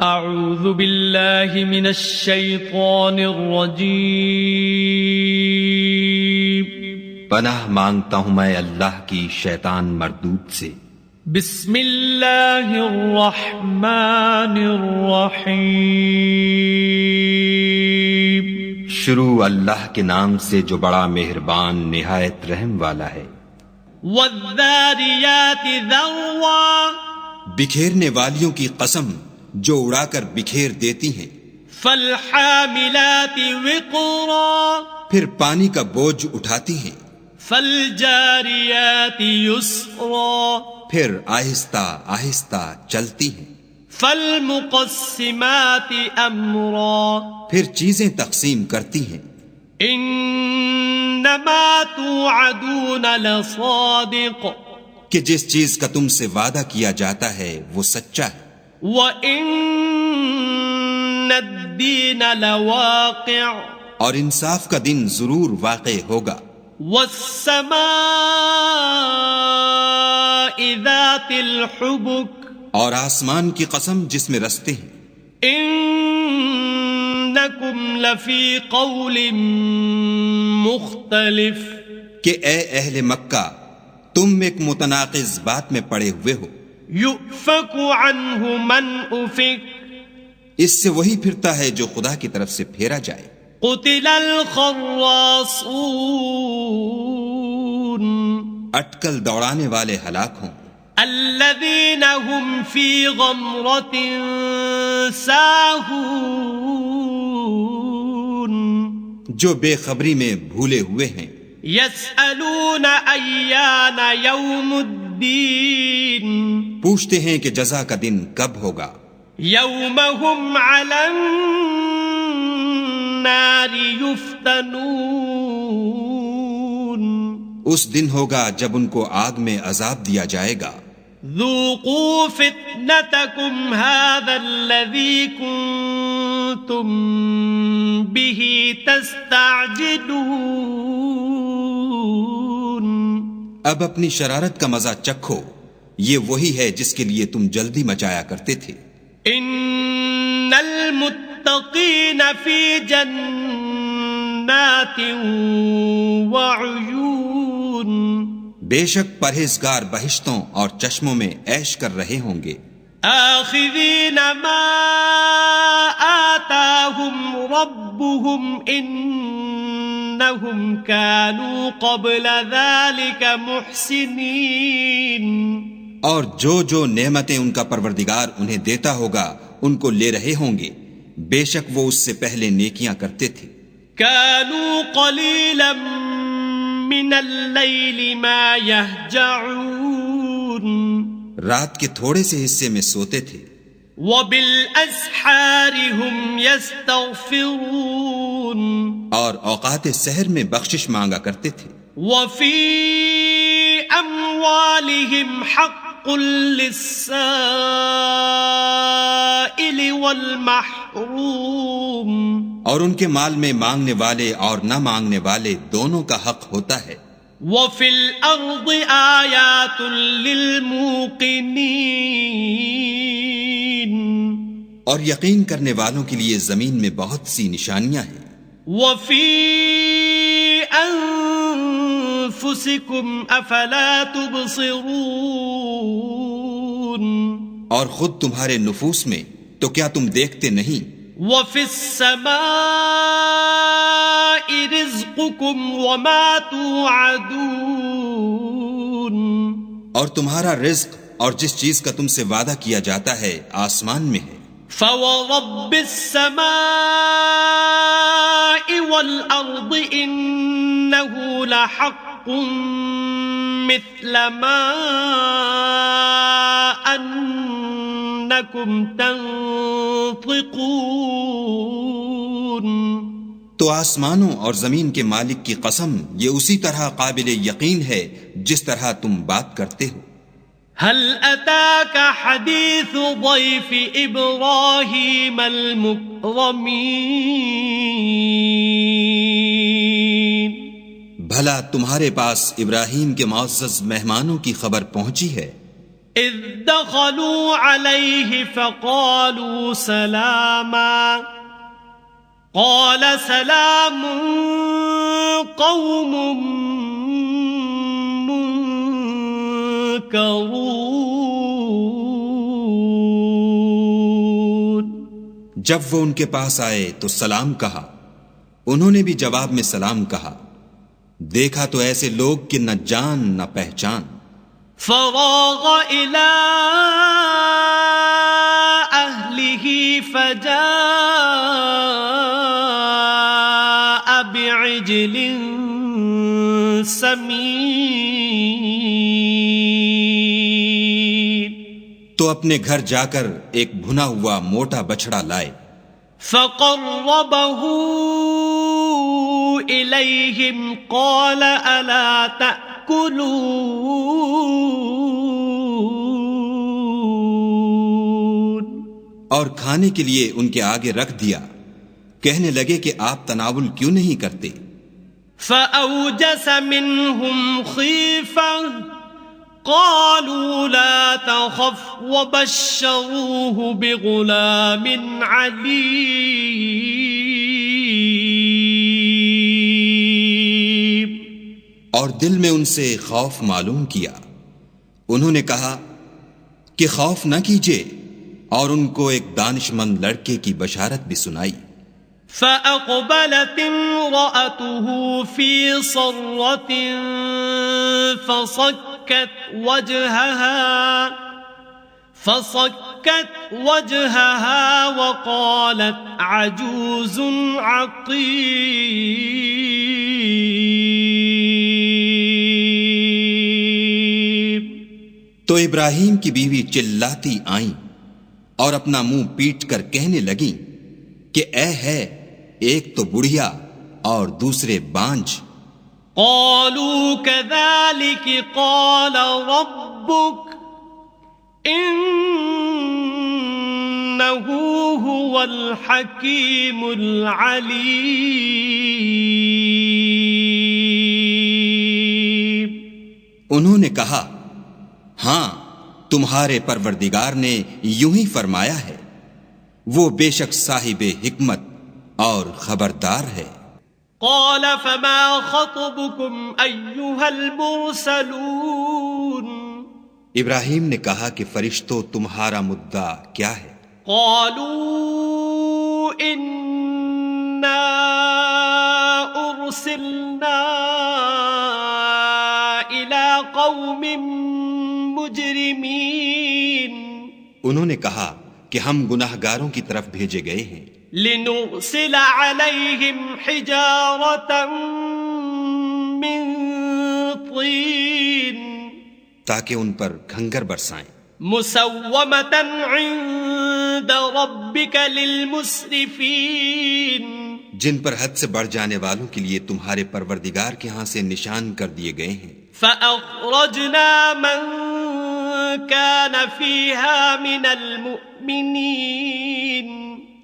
اعوذ باللہ من الشیطان الرجیم پناہ مانگتا ہوں میں اللہ کی شیطان مردود سے۔ بسم اللہ الرحمن الرحیم شروع اللہ کے نام سے جو بڑا مہربان نہایت رحم والا ہے۔ والذاریات ذروا بکھیرنے والیوں کی قسم جو اڑا کر بکھیر دیتی ہیں۔ فالحاملات وقرا پھر پانی کا بوجھ اٹھاتی ہیں۔ فالجاریات یسرا پھر آہستہ آہستہ چلتی ہیں۔ فالمقسمات امرا پھر چیزیں تقسیم کرتی ہیں۔ انما توعدون لصادق کہ جس چیز کا تم سے وعدہ کیا جاتا ہے وہ سچا ہے۔ وَإِنَّ الدِّينَ لَوَاقِعٌ اور انصاف کا دن ضرور واقع ہوگا۔ وَالسَّمَاءِ ذَاتِ الْحُبُكِ اور آسمان کی قسم جس میں رستے ہیں۔ إِنَّكُمْ لَفِي قَوْلٍ مُخْتَلِفٍ کہ اے اہل مکہ تم ایک متناقض بات میں پڑے ہوئے ہو۔ يُؤْفَكُ عَنْهُ مَنْ أُفِكَ اس سے وہی پھرتا ہے جو خدا کی طرف سے پھیرا جائے۔ قُتِلَ الْخَرَّاصُونَ اٹکل دوڑانے والے ہلاک ہوں۔ الذين هم في غمرة ساهون جو بے خبری میں بھولے ہوئے ہیں۔ يسألون أيان يوم الدين پوچھتے ہیں کہ جزا کا دن کب ہوگا۔ يوم هم على النار يفتنون اس دن ہوگا جب ان کو آگ میں عذاب دیا جائے گا۔ ذوقوا فتنتكم هذا الذي كنتم به تستعجلون اب اپنی شرارت کا مزہ چکھو، یہ وہی ہے جس کے لیے تم جلدی مچایا کرتے تھے۔ ان المتقین فی جنات وعیون بے شک پرہیزگار بہشتوں اور چشموں میں عیش کر رہے ہوں گے۔ آخذین ما آتاہم ربهم انہم کانوا قبل ذلک محسنین اور جو جو نعمتیں ان کا پروردگار انہیں دیتا ہوگا ان کو لے رہے ہوں گے، بے شک وہ اس سے پہلے نیکیاں کرتے تھے۔ کانوا قلیلا من اللیل ما یہجعون رات کے تھوڑے سے حصے میں سوتے تھے۔ وبالاسحار هم یستغفرون اور اوقات سحر میں بخشش مانگا کرتے تھے۔ وفی اموالهم حق للسائل والمحروم اور ان کے مال میں مانگنے والے اور نہ مانگنے والے دونوں کا حق ہوتا ہے۔ وفی الارض آیات للموقنین اور یقین کرنے والوں کے لیے زمین میں بہت سی نشانیاں ہیں۔ وفی انفسکم افلا تبصرون اور خود تمہارے نفوس میں تو کیا تم دیکھتے نہیں؟ وفی السماء رزقکم وما توعدون اور تمہارا رزق اور جس چیز کا تم سے وعدہ کیا جاتا ہے آسمان میں ہے۔ فورب السماء والارض انه لحق مثل ما انکم تنطقون تو آسمانوں اور زمین کے مالک کی قسم یہ اسی طرح قابل یقین ہے جس طرح تم بات کرتے ہو۔ هل اتاك حدیث ضیف ابراہیم المکرمین بھلا تمہارے پاس ابراہیم کے معزز مہمانوں کی خبر پہنچی ہے؟ إذ دخلوا عليه فقالوا سلاما قال سلام قوم منكرون. جب وہ ان کے پاس آئے تو سلام کہا. انہوں نے بھی جواب میں سلام کہا. دیکھا تو ایسے لوگ کہ نہ جان نہ پہچان. فراغ إلى أهله فجاء بعجل سمين. تو اپنے گھر جا کر ایک بھنا ہوا موٹا بچڑا لائے. فقربه إليهم قال ألا تأكلون. اور کھانے کے لیے ان کے آگے رکھ دیا. کہنے لگے کہ آپ تناول کیوں نہیں کرتے؟ فأوجس منهم خيفة قالوا لا تخف وبشروه بغلام عليم. اور دل میں ان سے خوف معلوم کیا. انہوں نے کہا کہ خوف نہ کیجیے، اور ان کو ایک دانشمند لڑکے کی بشارت بھی سنائی. فأقبلت امرأته في صرة فصكت وجهها وقالت عجوز عقيم. تو ابراہیم کی بیوی چلاتی آئیں اور اپنا منہ پیٹ کر کہنے لگیں کہ اے ہے، ایک تو بڑھیا اور دوسرے بانجھ. قالوا كذلك قال ربك إنه هو الحكيم العليم. انہوں نے کہا ہاں، تمہارے پروردگار نے یوں ہی فرمایا ہے، وہ بے شک صاحب حکمت اور خبردار ہے. قال فما خطبكم أيها المرسلون. ابراہیم نے کہا کہ فرشتوں، تمہارا مدعا کیا ہے؟ قالوا إنا أرسلنا إلى قوم مجرمين. انہوں نے کہا کہ ہم گناہگاروں کی طرف بھیجے گئے ہیں. لنرسل عليهم حجارة من طين. تاکہ ان پر کھنگر برسائیں. مسومة عند ربك للمسرفين. جن پر حد سے بڑھ جانے والوں کے لیے تمہارے پروردگار کے ہاں سے نشان کر دیے گئے ہیں. فأخرجنا من كان فيها من المؤمنين.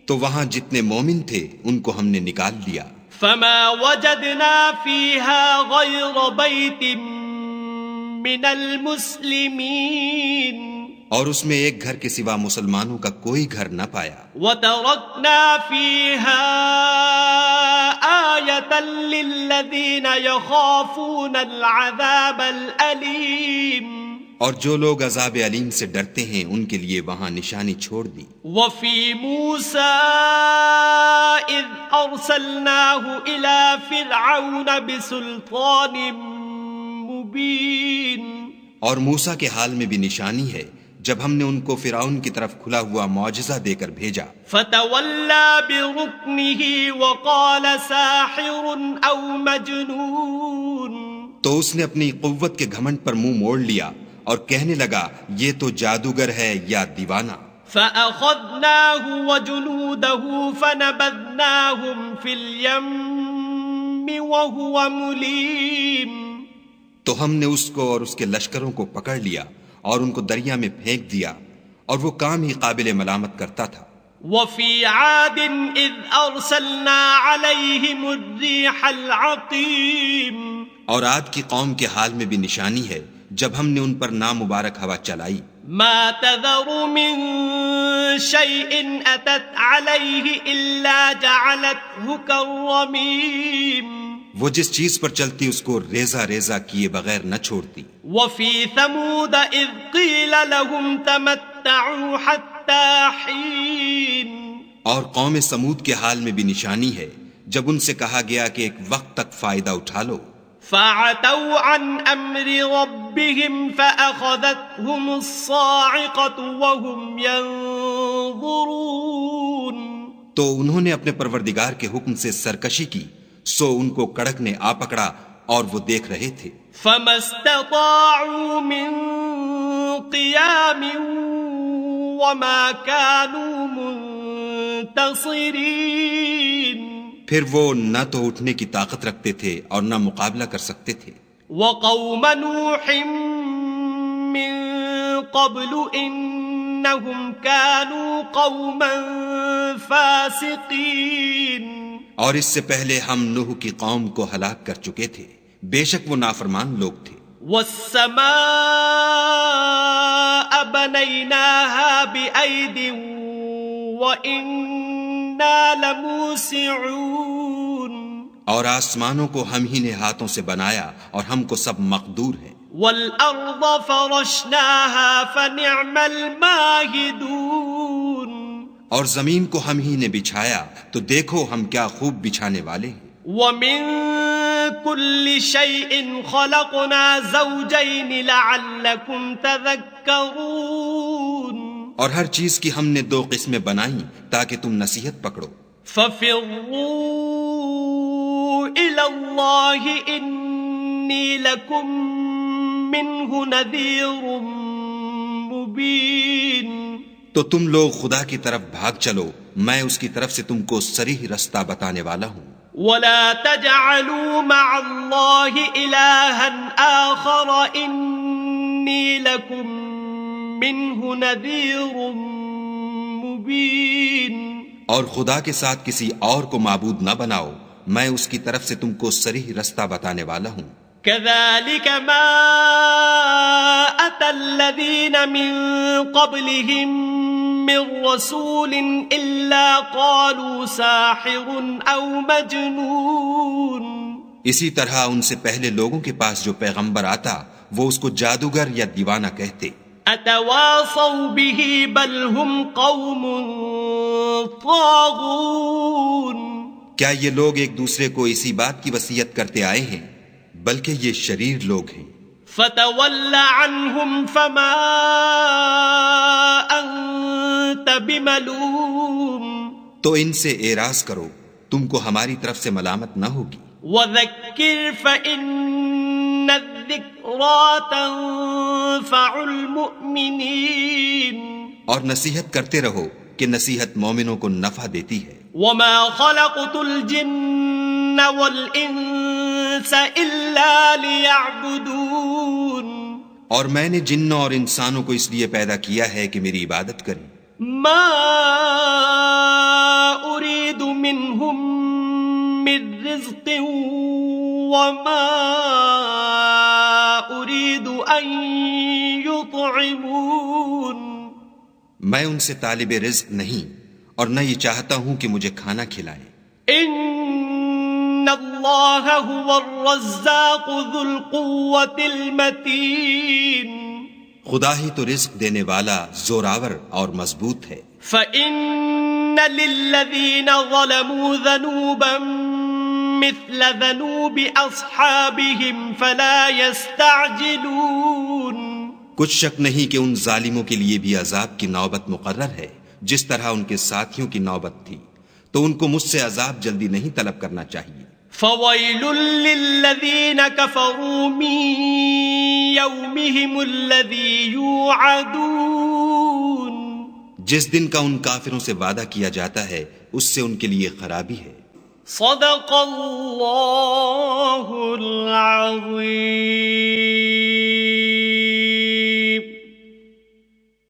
تو وہاں جتنے مومن تھے ان کو ہم نے نکال لیا. فما وجدنا فيها غير بيت من المسلمين. اور اس میں ایک گھر کے سوا مسلمانوں کا کوئی گھر نہ پایا. وتركنا فيها آية للذين يخافون العذاب الأليم. اور جو لوگ عذاب علیم سے ڈرتے ہیں ان کے لیے وہاں نشانی چھوڑ دی. وفي موسى إذ أرسلناه إلى فرعون بسلطان مبين. اور موسیٰ کے حال میں بھی نشانی ہے جب ہم نے ان کو فرعون کی طرف کھلا ہوا معجزہ دے کر بھیجا. فتولى بركنه وقال ساحر أو مجنون. تو اس نے اپنی قوت کے گھمنڈ پر منہ موڑ لیا اور کہنے لگا یہ تو جادوگر ہے یا دیوانہ. فأخذناه وجنوده فنبذناهم في اليم وهو مليم. تو ہم نے اس کو اور اس کے لشکروں کو پکڑ لیا اور ان کو دریا میں پھینک دیا، اور وہ کام ہی قابل ملامت کرتا تھا. وفي عاد إذ أرسلنا عليهم الريح العقيم. اور عاد کی قوم کے حال میں بھی نشانی ہے جب ہم نے ان پر نامبارک ہوا چلائی. ما تذر من شيء أتت عليه إلا جعلته كالرميم. وہ جس چیز پر چلتی اس کو ریزہ ریزہ کیے بغیر نہ چھوڑتی. وفي ثمود إذ قيل لهم تمتعوا حتى حين. اور قوم سمود کے حال میں بھی نشانی ہے جب ان سے کہا گیا کہ ایک وقت تک فائدہ اٹھا لو. فعتوا عن امر ربهم فاخذتهم الصاعقه وهم ينظرون. تو انہوں نے اپنے پروردگار کے حکم سے سرکشی کی، سو ان کو کڑک نے آ پکڑا اور وہ دیکھ رہے تھے. فما استطاعوا من قيام وما كانوا منتصرين. پھر وہ نہ تو اٹھنے کی طاقت رکھتے تھے اور نہ مقابلہ کر سکتے تھے. وقوم نوح من قبل انہم كانوا قوما فاسقین. اور اس سے پہلے ہم نوح کی قوم کو ہلاک کر چکے تھے، بے شک وہ نافرمان لوگ تھے. والسماء بنيناها بأيد وإنا لموسعون. اور آسمانوں کو ہم ہی نے ہاتھوں سے بنایا اور ہم کو سب مقدور ہے. والأرض فرشناها فنعم الماهدون. اور زمین کو ہم ہی نے بچھایا تو دیکھو ہم کیا خوب بچھانے والے ہیں. ومن كل شيء خلقنا زوجين لعلكم تذكرون. اور ہر چیز کی ہم نے دو قسمیں بنائیں تاکہ تم نصیحت پکڑو. ففروا إلى الله إني لكم منه نذير مبين. تو تم لوگ خدا کی طرف بھاگ چلو، میں اس کی طرف سے تم کو صریح رستہ بتانے والا ہوں. ولا تجعلوا مع الله إلها آخر إني لكم منه نذير مبين. اور خدا کے ساتھ کسی اور کو معبود نہ بناؤ، میں اس کی طرف سے تم کو صریح رستہ بتانے والا ہوں. كذلك ما أتى الذين من قبلهم من رسول إلا قالوا ساحر أو مجنون. اسی طرح ان سے پہلے لوگوں کے پاس جو پیغمبر آتا وہ اس کو جادوگر یا دیوانہ کہتے. أتواصوا به بل هم قوم طاغون. کیا یہ لوگ ایک دوسرے کو اسی بات کی وصیت کرتے آئے ہیں؟ بلکہ یہ شریر لوگ ہیں. فتول عنهم فما أنت بملوم. تو ان سے اعراض کرو، تم کو ہماری طرف سے ملامت نہ ہوگی. وذکر فإن الذکرى تنفع المؤمنین. اور نصیحت کرتے رہو کہ نصیحت مومنوں کو نفع دیتی ہے. وما خلقت الجن والانس الا ليعبدون. اور میں نے جنوں اور انسانوں کو اس لیے پیدا کیا ہے کہ میری عبادت کریں. ما اريد منهم من رزق وما اريد ان يطعمون. میں ان سے طالب رزق نہیں اور نہ یہ چاہتا ہوں کہ مجھے کھانا کھلائیں. ان اللہ هو الرزاق ذو القوة المتین. خدا ہی تو رزق دینے والا زوراور اور مضبوط ہے. فإن للذین ظلموا ذنوبا مثل ذنوب اصحابهم فلا يستعجلون. کچھ شک نہیں کہ ان ظالموں کے لیے بھی عذاب کی نوبت مقرر ہے جس طرح ان کے ساتھیوں کی نوبت تھی، تو ان کو مجھ سے عذاب جلدی نہیں طلب کرنا چاہیے. فویل للذین کفروا من یومہم الذی یوعدون. جس دن کا ان کافروں سے وعدہ کیا جاتا ہے اس سے ان کے لیے خرابی ہے. صدق اللہ العظیم.